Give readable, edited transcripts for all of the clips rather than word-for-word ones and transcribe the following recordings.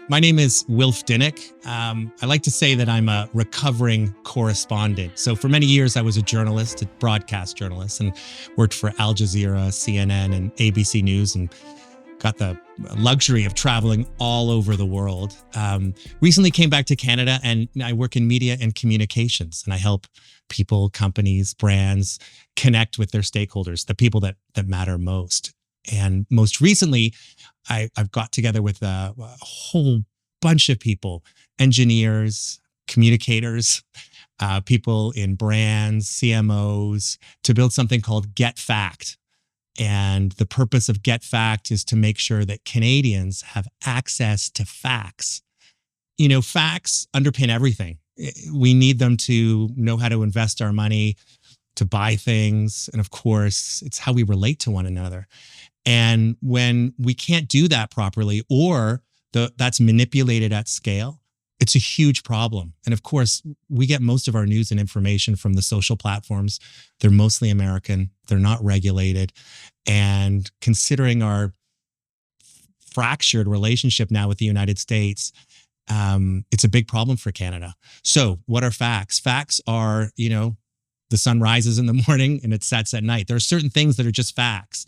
My name is Wilf Dinnick. I like to say that I'm a recovering correspondent. So for many years, I was a journalist, a broadcast journalist, and worked for Al Jazeera, CNN, and ABC News, and got the luxury of traveling all over the world. Recently came back to Canada, and I work in media and communications, and I help people, companies, brands connect with their stakeholders, the people that matter most. And most recently, I've got together with a whole bunch of people, engineers, communicators, people in brands, CMOs, to build something called Get Fact. And the purpose of Get Fact is to make sure that Canadians have access to facts. You know, facts underpin everything. We need them to know how to invest our money, to buy things. And of course, it's how we relate to one another. And when we can't do that properly, or that's manipulated at scale, it's a huge problem. And of course, we get most of our news and information from the social platforms. They're mostly American. They're not regulated. And considering our fractured relationship now with the United States, it's a big problem for Canada. So what are facts? Facts are, the sun rises in the morning and it sets at night. There are certain things that are just facts.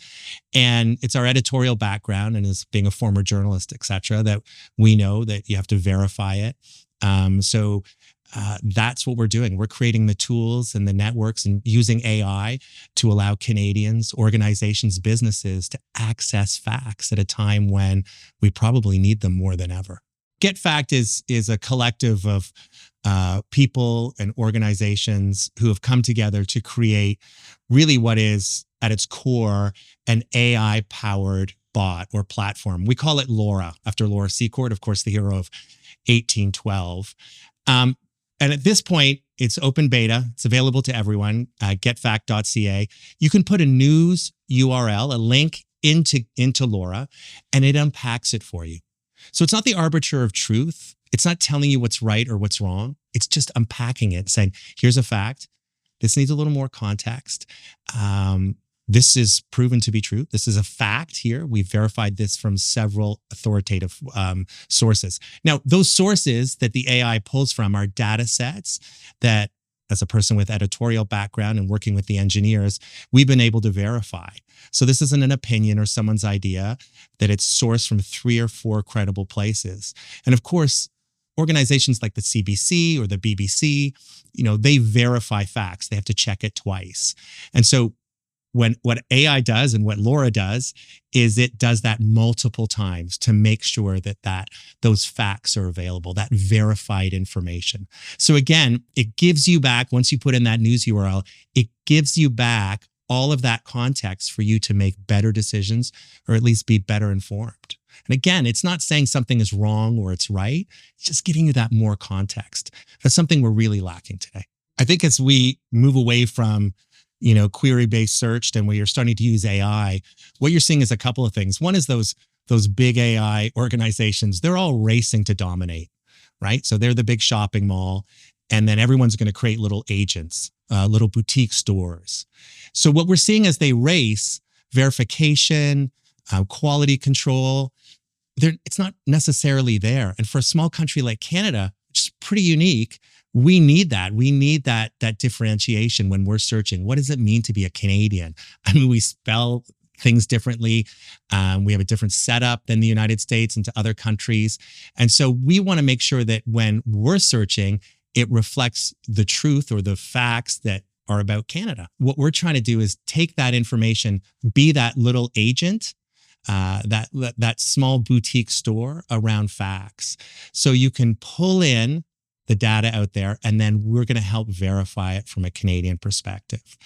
And it's our editorial background, and as being a former journalist, et cetera, that we know that you have to verify it. So that's what we're doing. We're creating the tools and the networks and using AI to allow Canadians, organizations, businesses to access facts at a time when we probably need them more than ever. Get Fact is a collective of people and organizations who have come together to create really what is, at its core, an AI-powered bot or platform. We call it Laura, after Laura Secord, of course, the hero of 1812. And at this point, it's open beta. It's available to everyone, getfact.ca. You can put a news URL, a link into Laura, and it unpacks it for you. So it's not the arbiter of truth. It's not telling you what's right or what's wrong. It's just unpacking it, saying, here's a fact. This needs a little more context. This is proven to be true. This is a fact here. We've verified this from several authoritative sources. Now, those sources that the AI pulls from are data sets that, as a person with editorial background and working with the engineers, we've been able to verify. So this isn't an opinion or someone's idea, that it's sourced from 3 or 4 credible places. And of course, organizations like the CBC or the BBC, they verify facts. They have to check it twice. And so what AI does and what Laura does is it does that multiple times to make sure that those facts are available, that verified information. So again, it gives you back, once you put in that news URL, it gives you back all of that context for you to make better decisions, or at least be better informed. And again, it's not saying something is wrong or it's right. It's just giving you that more context. That's something we're really lacking today. I think as we move away from query-based search, and where you're starting to use AI, what you're seeing is a couple of things. One is those big AI organizations, they're all racing to dominate, right? So they're the big shopping mall, and then everyone's going to create little agents, little boutique stores. So what we're seeing as they race, verification, quality control, it's not necessarily there. And for a small country like Canada, which is pretty unique, we need that. We need that differentiation when we're searching. What does it mean to be a Canadian? I mean, we spell things differently. We have a different setup than the United States and to other countries. And so we want to make sure that when we're searching, it reflects the truth or the facts that are about Canada. What we're trying to do is take that information, be that little agent, that small boutique store around facts. So you can pull in the data out there, and then we're going to help verify it from a Canadian perspective.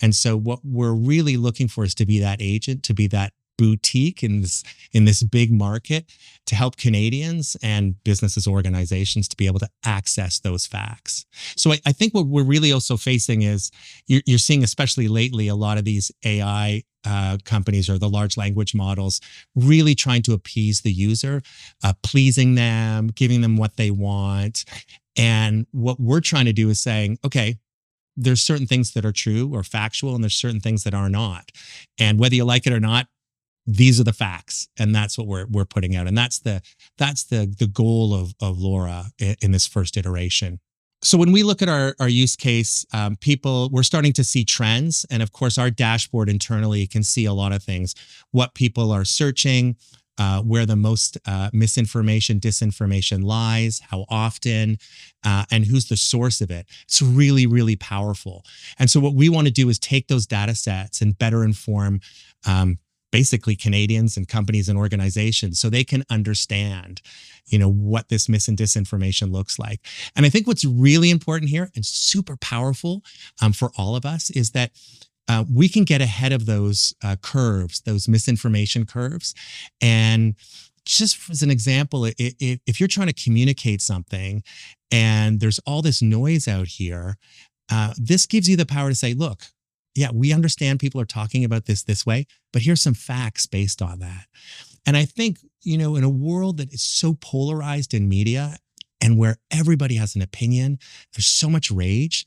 And so what we're really looking for is to be that agent, to be that boutique in this big market, to help Canadians and businesses, organizations to be able to access those facts. So I think what we're really also facing is you're seeing, especially lately, a lot of these AI companies or the large language models really trying to appease the user, pleasing them, giving them what they want. And what we're trying to do is saying, okay, there's certain things that are true or factual, and there's certain things that are not. And whether you like it or not, these are the facts, and that's what we're putting out, and that's the goal of Laura in this first iteration. So when we look at our use case, we're starting to see trends. And of course, our dashboard internally can see a lot of things, what people are searching, where the most misinformation, disinformation lies, how often, and who's the source of it. It's really, really powerful. And so what we want to do is take those data sets and better inform basically Canadians and companies and organizations so they can understand, what this mis and disinformation looks like. And I think what's really important here and super powerful for all of us is that we can get ahead of those curves, those misinformation curves. And just as an example, if you're trying to communicate something and there's all this noise out here, this gives you the power to say, look, yeah, we understand people are talking about this way, but here's some facts based on that. And I think, in a world that is so polarized in media and where everybody has an opinion, there's so much rage,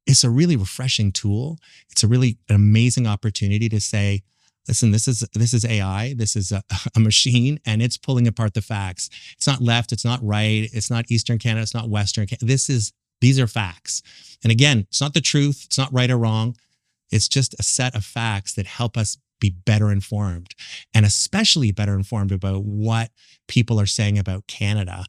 it's a really refreshing tool. It's an amazing opportunity to say, listen, this is AI, this is a machine, and it's pulling apart the facts. It's not left, it's not right, it's not Eastern Canada, it's not Western Canada. These are facts. And again, it's not the truth, it's not right or wrong. It's just a set of facts that help us be better informed, and especially better informed about what people are saying about Canada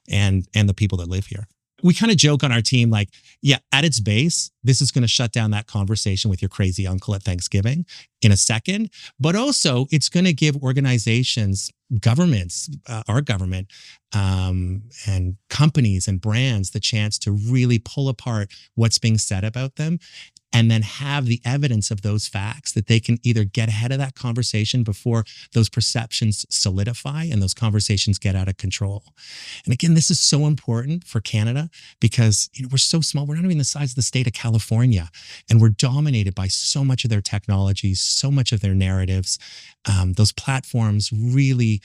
and the people that live here. We kind of joke on our team, like, yeah, at its base, this is going to shut down that conversation with your crazy uncle at Thanksgiving in a second. But also, it's going to give organizations, governments, our government, and companies and brands the chance to really pull apart what's being said about them, and then have the evidence of those facts that they can either get ahead of that conversation before those perceptions solidify and those conversations get out of control. And again, this is so important for Canada because we're so small. We're not even the size of the state of California, and we're dominated by so much of their technologies, so much of their narratives. Those platforms really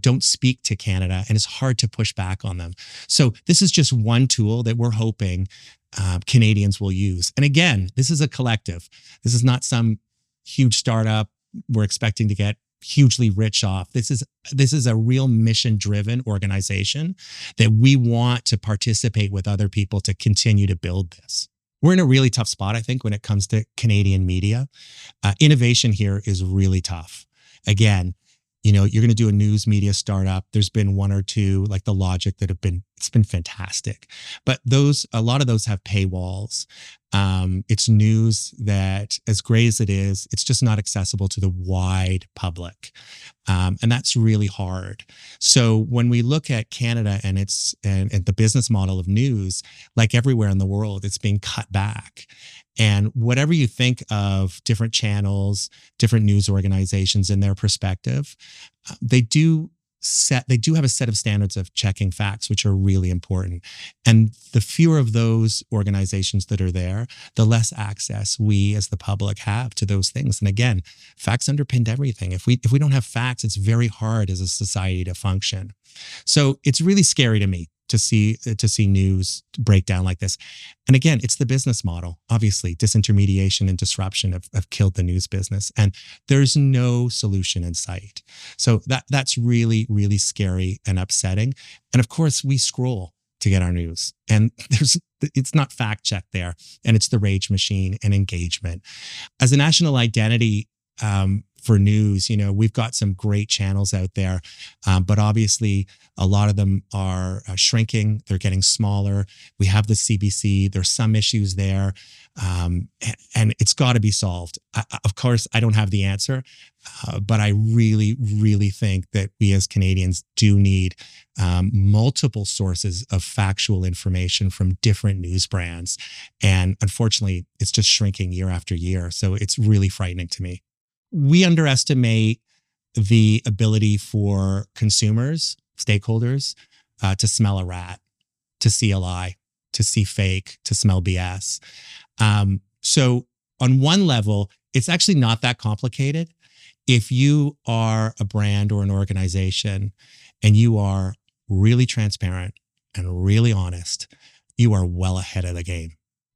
don't speak to Canada, and it's hard to push back on them. So this is just one tool that we're hoping Canadians will use. And again, this is a collective. This is not some huge startup we're expecting to get hugely rich off. This is a real mission-driven organization that we want to participate with other people to continue to build this. We're in a really tough spot, I think, when it comes to Canadian media. Innovation here is really tough. Again, you're going to do a news media startup. There's been one or two, like The Logic, it's been fantastic. But a lot of those have paywalls. It's news that, as great as it is, it's just not accessible to the wide public. And that's really hard. So when we look at Canada and the business model of news, like everywhere in the world, it's being cut back. And whatever you think of different channels, different news organizations and their perspective, they do have a set of standards of checking facts, which are really important. And the fewer of those organizations that are there, the less access we as the public have to those things. And again, facts underpinned everything. If we don't have facts, it's very hard as a society to function. So it's really scary to me to see news break down like this. And again, it's the business model. Obviously, disintermediation and disruption have killed the news business, and there's no solution in sight. So that's really, really scary and upsetting. And of course, we scroll to get our news, and it's not fact checked there, and it's the rage machine and engagement. As a national identity, for news, we've got some great channels out there, but obviously a lot of them are shrinking. They're getting smaller. We have the CBC. There's some issues there, and it's got to be solved. Of course, I don't have the answer, but I really, really think that we as Canadians do need multiple sources of factual information from different news brands. And unfortunately, it's just shrinking year after year. So it's really frightening to me. We underestimate the ability for consumers, stakeholders, to smell a rat, to see a lie, to see fake, to smell BS. So on one level, it's actually not that complicated. If you are a brand or an organization and you are really transparent and really honest, you are well ahead of the game.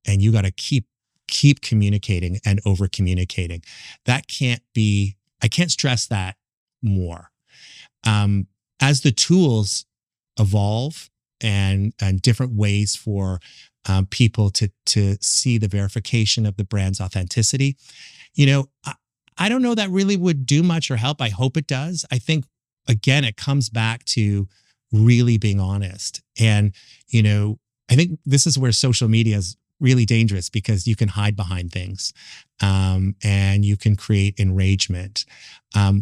And you got to keep communicating and over communicating. I can't stress that more. As the tools evolve and different ways for people to see the verification of the brand's authenticity, I don't know that really would do much or help. I hope it does. I think, again, it comes back to really being honest. And, I think this is where social media is really dangerous, because you can hide behind things and you can create enragement.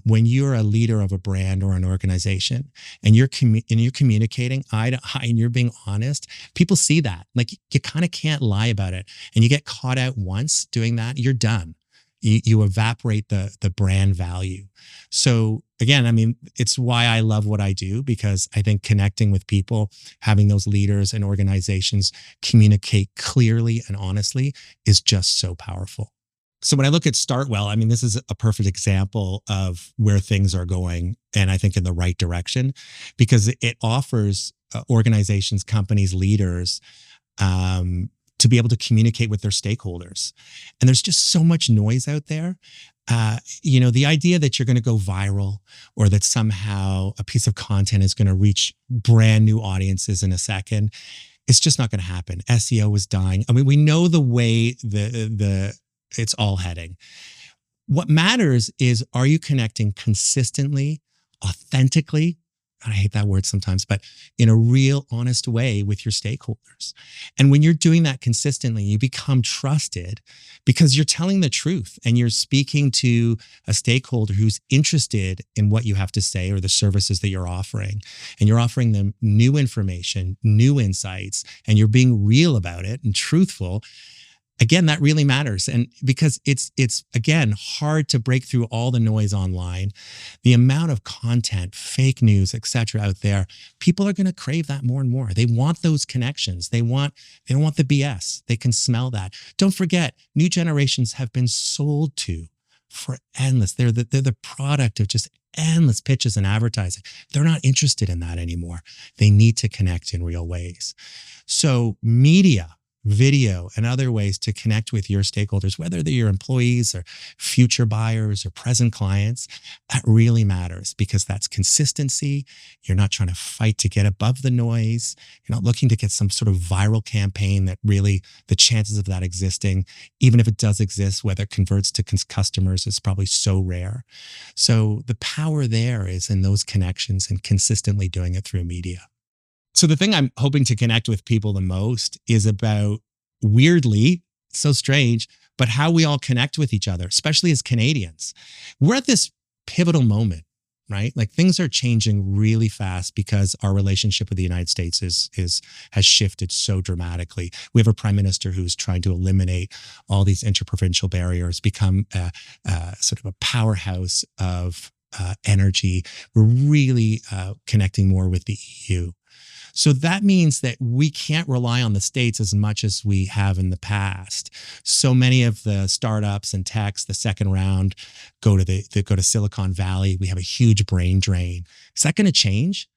When you're a leader of a brand or an organization and you're communicating eye to eye and you're being honest, people see that. Like, you kind of can't lie about it. And you get caught out once doing that, you're done. You evaporate the brand value. So again, I mean, it's why I love what I do, because I think connecting with people, having those leaders and organizations communicate clearly and honestly is just so powerful. So when I look at Startwell, I mean, this is a perfect example of where things are going, and I think in the right direction, because it offers organizations, companies, leaders, to be able to communicate with their stakeholders. And there's just so much noise out there. The idea that you're going to go viral, or that somehow a piece of content is going to reach brand new audiences in a second, it's just not going to happen. SEO is dying. I mean, we know the way it's all heading. What matters is, are you connecting consistently, authentically? I hate that word sometimes, but in a real, honest way with your stakeholders. And when you're doing that consistently, you become trusted because you're telling the truth and you're speaking to a stakeholder who's interested in what you have to say or the services that you're offering. And you're offering them new information, new insights, and you're being real about it and truthful. Again, that really matters. And because it's again, hard to break through all the noise online, the amount of content, fake news, et cetera, out there, people are going to crave that more and more. They want those connections. They don't want the BS. They can smell that. Don't forget, new generations have been sold to for endless. They're the product of just endless pitches and advertising. They're not interested in that anymore. They need to connect in real ways. So media, video, and other ways to connect with your stakeholders, whether they're your employees or future buyers or present clients, that really matters, because that's consistency. You're not trying to fight to get above the noise. You're not looking to get some sort of viral campaign that really, the chances of that existing, even if it does exist, whether it converts to customers, is probably so rare. So the power there is in those connections and consistently doing it through media. So the thing I'm hoping to connect with people the most is about, weirdly, so strange, but how we all connect with each other, especially as Canadians. We're at this pivotal moment, right? Like, things are changing really fast because our relationship with the United States has shifted so dramatically. We have a prime minister who's trying to eliminate all these interprovincial barriers, become sort of a powerhouse of energy. We're really connecting more with the EU. So that means that we can't rely on the States as much as we have in the past. So many of the startups and techs, the second round, go to Silicon Valley. We have a huge brain drain. Is that going to change?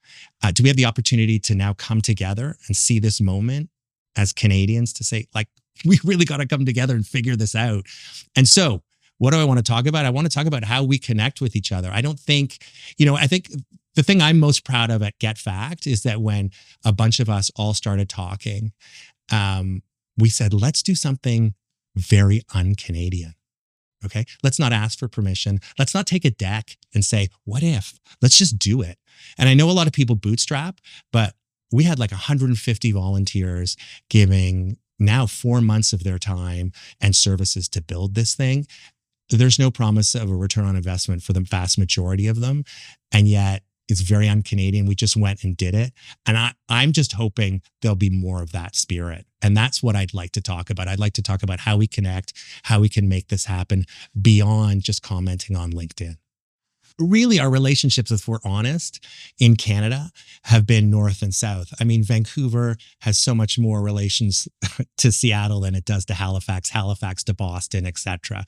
Do we have the opportunity to now come together and see this moment as Canadians to say, like, we really got to come together and figure this out? And so, what do I want to talk about? I want to talk about how we connect with each other. I think the thing I'm most proud of at Get Fact is that when a bunch of us all started talking, we said, let's do something very un-Canadian. Okay. Let's not ask for permission. Let's not take a deck and say, what if? Let's just do it. And I know a lot of people bootstrap, but we had like 150 volunteers giving now 4 months of their time and services to build this thing. There's no promise of a return on investment for the vast majority of them. And yet it's very un-Canadian. We just went and did it. And I'm just hoping there'll be more of that spirit. And that's what I'd like to talk about. I'd like to talk about how we connect, how we can make this happen beyond just commenting on LinkedIn. Really, our relationships, if we're honest, in Canada have been north and south. I mean, Vancouver has so much more relations to Seattle than it does to Halifax to Boston, et cetera,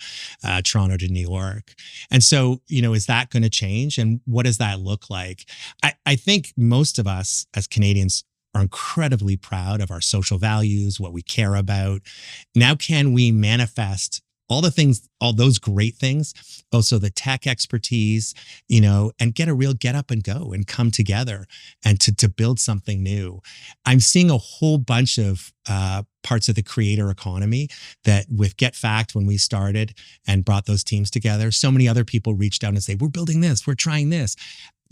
Toronto to New York. And so, is that going to change? And what does that look like? I think most of us as Canadians are incredibly proud of our social values, what we care about. Now, can we manifest all the things, all those great things, also the tech expertise, and get a real get up and go and come together and to build something new. I'm seeing a whole bunch of parts of the creator economy that with Get Fact, when we started and brought those teams together, so many other people reached out and say, we're building this, we're trying this.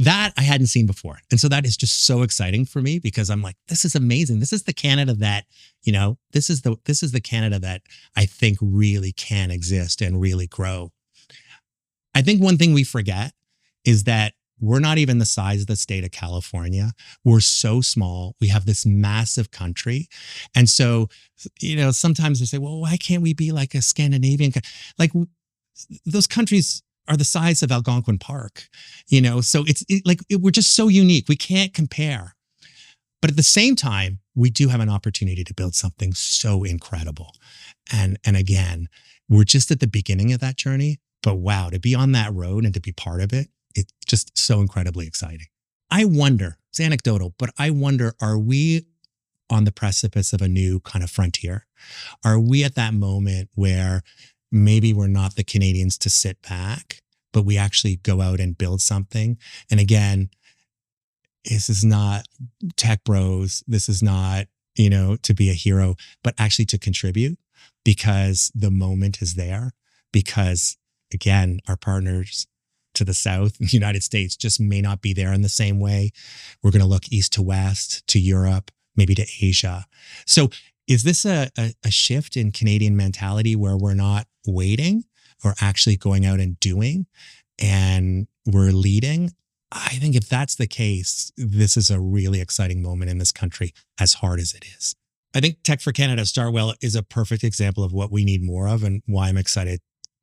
That I hadn't seen before. And so that is just so exciting for me because I'm like, this is amazing. This is the Canada that, this is the Canada that I think really can exist and really grow. I think one thing we forget is that we're not even the size of the state of California. We're so small. We have this massive country. And so, sometimes they say, well, why can't we be like a Scandinavian? Like those countries are the size of Algonquin Park, so we're just so unique. We can't compare. But at the same time, we do have an opportunity to build something so incredible. And again, we're just at the beginning of that journey, but wow, to be on that road and to be part of it, it's just so incredibly exciting. I wonder, it's anecdotal, but I wonder, are we on the precipice of a new kind of frontier? Are we at that moment where maybe we're not the Canadians to sit back, but we actually go out and build something? And again, this is not tech bros. This is not, to be a hero, but actually to contribute because the moment is there. Because again, our partners to the south, the United States, just may not be there in the same way. We're going to look east to west, to Europe, maybe to Asia. So is this a shift in Canadian mentality where we're not waiting or actually going out and doing and we're leading? I think if that's the case, this is a really exciting moment in this country, as hard as it is. I think Tech for Canada Startwell is a perfect example of what we need more of and why I'm excited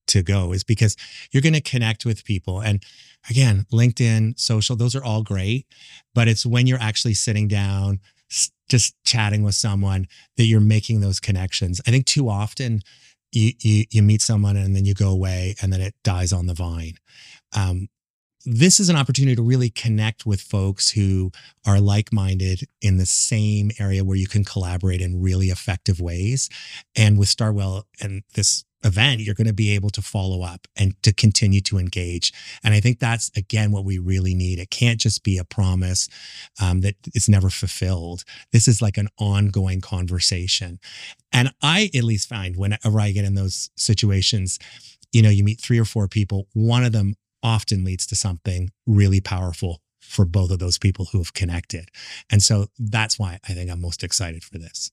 to go is because you're going to connect with people. And again, LinkedIn, social, those are all great, but it's when you're actually sitting down, just chatting with someone that you're making those connections. I think too often you meet someone and then you go away and then it dies on the vine. This is an opportunity to really connect with folks who are like-minded in the same area where you can collaborate in really effective ways. And with Startwell and this event, you're going to be able to follow up and to continue to engage. And I think that's, again, what we really need. It can't just be a promise that is never fulfilled. This is like an ongoing conversation. And I at least find whenever I get in those situations, you meet 3 or 4 people, one of them often leads to something really powerful for both of those people who have connected. And so that's why I think I'm most excited for this.